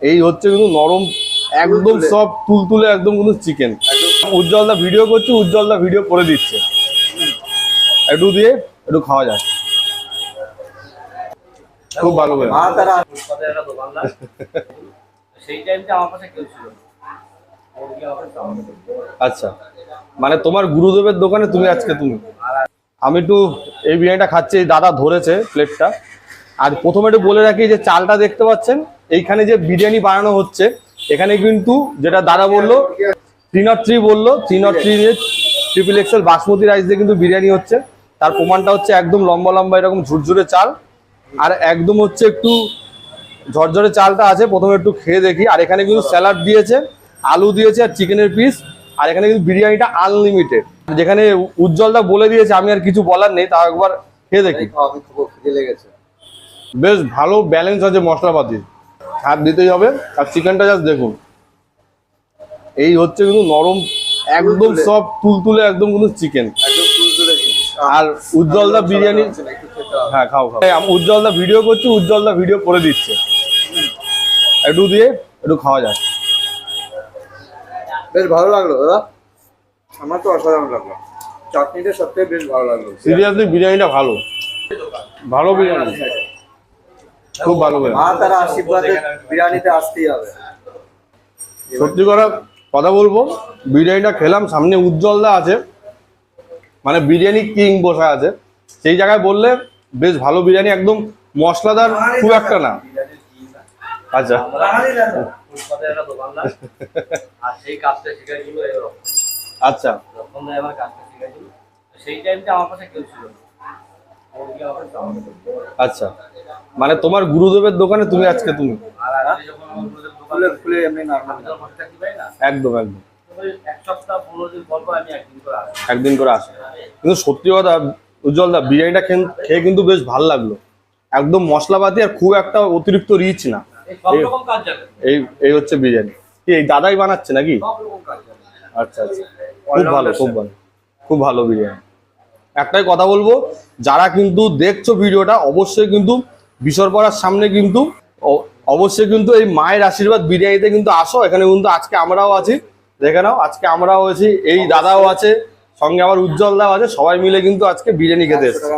এই হচ্ছে কিন্তু নরম একদম সব তুলতুলে একদম কিন্তু চিকেন। উজ্জ্বলদা ভিডিও করছে, উজ্জ্বলদা ভিডিও করে দিচ্ছে, একটু দিয়ে একটু খাওয়া যায়। খুব ভালো করে। আচ্ছা, মানে তোমার গুরুদেবের দোকানে তুমি আজকে তুমি। আমি একটু এই বিরিয়ানিটা খাচ্ছি, দাদা ধরেছে প্লেটটা। আর প্রথমে একটু বলে রাখি যে চালটা দেখতে পাচ্ছেন, এইখানে যে বিরিয়ানি বানানো হচ্ছে এখানে কিন্তু যেটা দাদা বললো 303 বললো, 303 ট্রিপল এক্সেল বাসমতি রাইস দিয়ে কিন্তু বিরিয়ানি হচ্ছে। তার প্রমাণটা হচ্ছে একদম লম্বা লম্বা এরকম ঝুরঝুরে চাল, আর একদম হচ্ছে একটু ঝরঝরে চালটা আছে। প্রথমে একটু খেয়ে দেখি। আর এখানে কিন্তু স্যালাড দিয়েছে, আলু দিয়েছে আর চিকেনের পিস। আর এখানে কিন্তু বিরিয়ানিটা আনলিমিটেড, যেখানে উজ্জ্বলদা বলে দিয়েছে, আমি আর কিছু বলার নেই, তাও একবার খেয়ে দেখি। বেশ ভালো ব্যালেন্স আছে মশলাপাতি, হাত দিতেই হবে। আর চিকেনটা জাস্ট দেখুন, এই হচ্ছে কিন্তু নরম একদম সব তুলতুলে একদম কিন্তু চিকেন। আর উজ্জ্বলদা বিরিয়ানি, হ্যাঁ খাও খাও। উজ্জ্বলদা ভিডিও করছে, উজ্জ্বলদা ভিডিও করে দিচ্ছে, একটু দিয়ে একটু খাওয়া যায়। বেশ ভালো লাগলো দাদা, আমার তো অসাধারণ লাগলো। চাটনিটা সবথেকে বেশ ভালো লাগলো। সিরিয়াসলি বিরিয়ানিটা ভালো, ভালো বিরিয়ানি, খুব ভালো করে। মা তার আশীর্বাদে বিরিয়ানিতে আসতেই হবে। সত্যি কথা বলবো, বিরিয়ানিটা খেলাম, সামনে উজ্জ্বলদা আছে, মানে বিরিয়ানি কিং বসে আছে, সেই জায়গায় বললে বেশ ভালো বিরিয়ানি, একদম মশলাদার খুব একটা না। আচ্ছা, আচ্ছা, আচ্ছা, মানে তোমার গুরুদেবের দোকানে তুমি আজকে তুমি। একদম একদম একদিন করে আসে। কিন্তু সত্যি কথা উজ্জ্বলদা, বিরিয়ানিটা খেয়ে কিন্তু বেশ ভালো লাগলো, একদম মশলাপাতি আর খুব একটা অতিরিক্ত রিচ না। এই হচ্ছে বিরিয়ানি। কি এই দাদাই বানাচ্ছে নাকি? আচ্ছা আচ্ছা, খুব ভালো, খুব ভালো, খুব ভালো বিরিয়ানি। একটাই কথা বলবো, যারা কিন্তু দেখছো ভিডিওটা অবশ্যই কিন্তু বিশ্বরপাড়ার সামনে কিন্তু অবশ্যই কিন্তু এই মায়ের আশীর্বাদ বিরিয়ানিতে কিন্তু আসো। এখানে কিন্তু আজকে আমরাও আছি, দেখে নাও, আজকে আমরাও আছি, এই দাদাও আছে, সঙ্গে আবার উজ্জ্বলদাও আছে, সবাই মিলে কিন্তু আজকে বিরিয়ানি খেতে এসেছে।